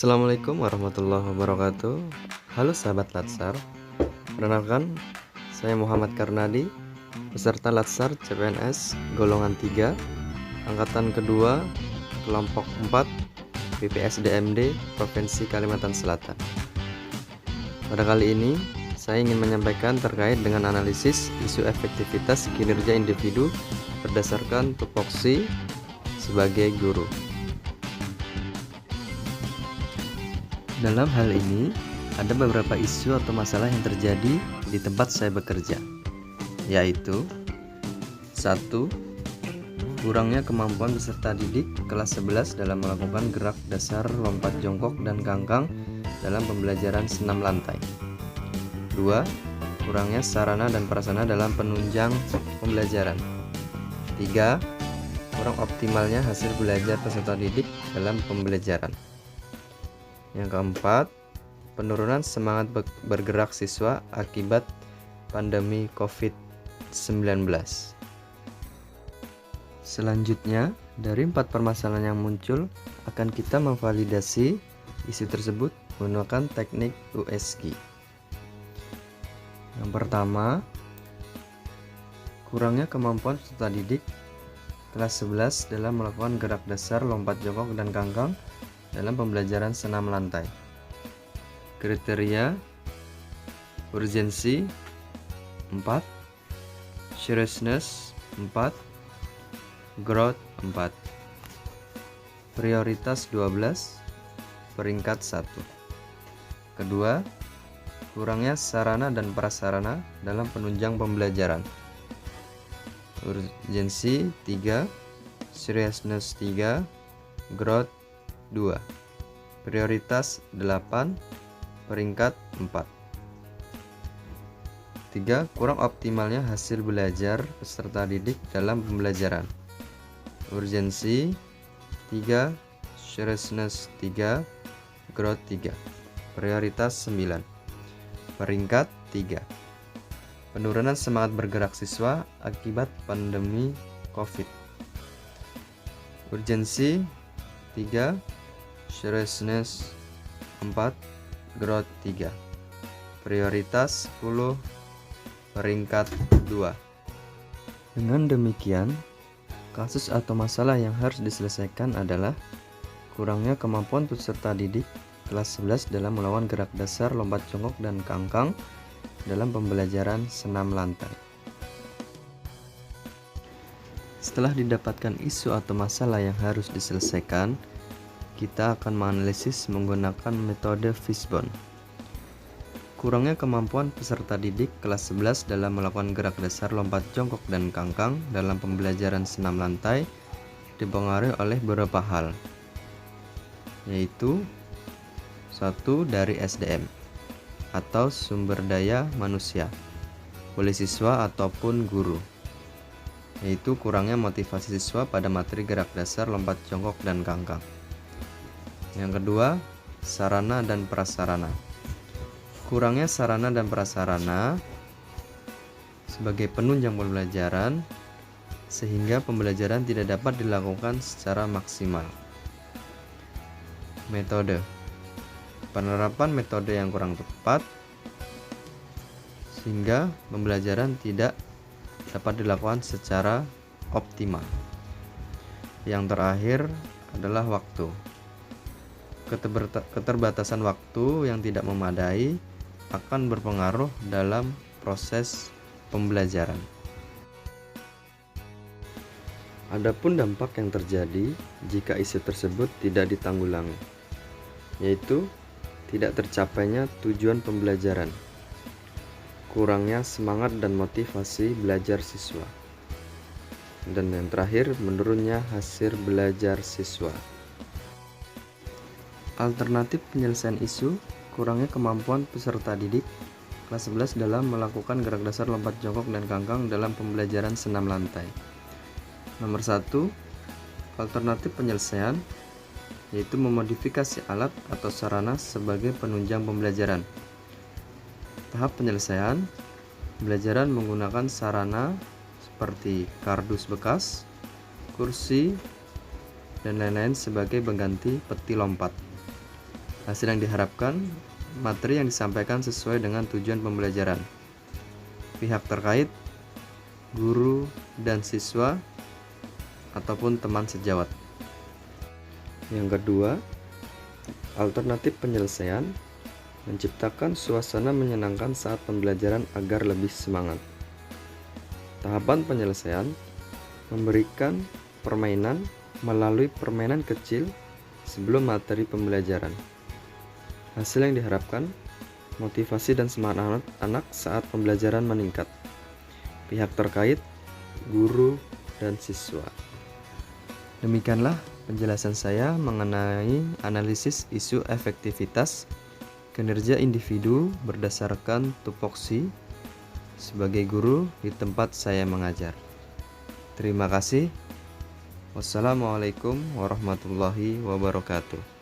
Assalamualaikum warahmatullahi wabarakatuh. Halo sahabat Latsar, perkenalkan saya Muhammad Karnadi, peserta Latsar CPNS golongan 3, angkatan kedua, kelompok 4, BPSDMD Provinsi Kalimantan Selatan. Pada kali ini, saya ingin menyampaikan terkait dengan analisis isu efektivitas kinerja individu berdasarkan tupoksi sebagai guru. Dalam hal ini, ada beberapa isu atau masalah yang terjadi di tempat saya bekerja, yaitu 1. Kurangnya kemampuan peserta didik kelas 11 dalam melakukan gerak dasar lompat jongkok dan ganggang dalam pembelajaran senam lantai. 2. Kurangnya sarana dan prasarana dalam penunjang pembelajaran. 3. Kurang optimalnya hasil belajar peserta didik dalam pembelajaran. Yang keempat, penurunan semangat bergerak siswa akibat pandemi COVID-19. Selanjutnya, dari 4 permasalahan yang muncul, akan kita memvalidasi isu tersebut menggunakan teknik USG. Yang pertama, kurangnya kemampuan peserta didik kelas 11 dalam melakukan gerak dasar lompat jongkok dan ganggang dalam pembelajaran senam lantai. Kriteria: urgensi 4, seriousness 4, growth 4, prioritas 12, peringkat 1. Kedua, kurangnya sarana dan prasarana dalam penunjang pembelajaran. Urgensi 3, seriousness 3, growth 2, prioritas 8, peringkat 4. 3. Kurang optimalnya hasil belajar peserta didik dalam pembelajaran. Urgensi 3, seriousness 3, growth 3, prioritas 9, peringkat 3. Penurunan semangat bergerak siswa akibat pandemi COVID. Urgensi 3, seriousness 4, growth 3, prioritas 10, peringkat 2. Dengan demikian, kasus atau masalah yang harus diselesaikan adalah kurangnya kemampuan peserta didik kelas 11 dalam melawan gerak dasar lompat jongkok dan ganggang dalam pembelajaran senam lantai. Setelah didapatkan isu atau masalah yang harus diselesaikan, kita akan menganalisis menggunakan metode Fishbone. Kurangnya kemampuan peserta didik kelas 11 dalam melakukan gerak dasar lompat jongkok dan ganggang dalam pembelajaran senam lantai dipengaruhi oleh beberapa hal, yaitu 1. Dari SDM atau sumber daya manusia, oleh siswa ataupun guru, yaitu kurangnya motivasi siswa pada materi gerak dasar lompat jongkok dan ganggang. Yang kedua, sarana dan prasarana. Kurangnya sarana dan prasarana sebagai penunjang pembelajaran sehingga pembelajaran tidak dapat dilakukan secara maksimal. Metode: penerapan metode yang kurang tepat sehingga pembelajaran tidak dapat dilakukan secara optimal. Yang terakhir adalah waktu. Keterbatasan waktu yang tidak memadai akan berpengaruh dalam proses pembelajaran. Adapun dampak yang terjadi jika isu tersebut tidak ditanggulangi, yaitu tidak tercapainya tujuan pembelajaran, kurangnya semangat dan motivasi belajar siswa, dan yang terakhir menurunnya hasil belajar siswa. Alternatif penyelesaian isu kurangnya kemampuan peserta didik kelas 11 dalam melakukan gerak dasar lompat jongkok dan ganggang dalam pembelajaran senam lantai. Nomor 1, alternatif penyelesaian yaitu memodifikasi alat atau sarana sebagai penunjang pembelajaran. Tahap penyelesaian: pembelajaran menggunakan sarana seperti kardus bekas, kursi, dan lain-lain sebagai pengganti peti lompat. Hasil yang diharapkan, materi yang disampaikan sesuai dengan tujuan pembelajaran. Pihak terkait, guru dan siswa, ataupun teman sejawat. Yang kedua, alternatif penyelesaian, menciptakan suasana menyenangkan saat pembelajaran agar lebih semangat. Tahapan penyelesaian, memberikan permainan melalui permainan kecil sebelum materi pembelajaran. Hasil yang diharapkan, motivasi dan semangat anak saat pembelajaran meningkat. Pihak terkait, guru, dan siswa. Demikianlah penjelasan saya mengenai analisis isu efektivitas kinerja individu berdasarkan tupoksi sebagai guru di tempat saya mengajar. Terima kasih. Wassalamualaikum warahmatullahi wabarakatuh.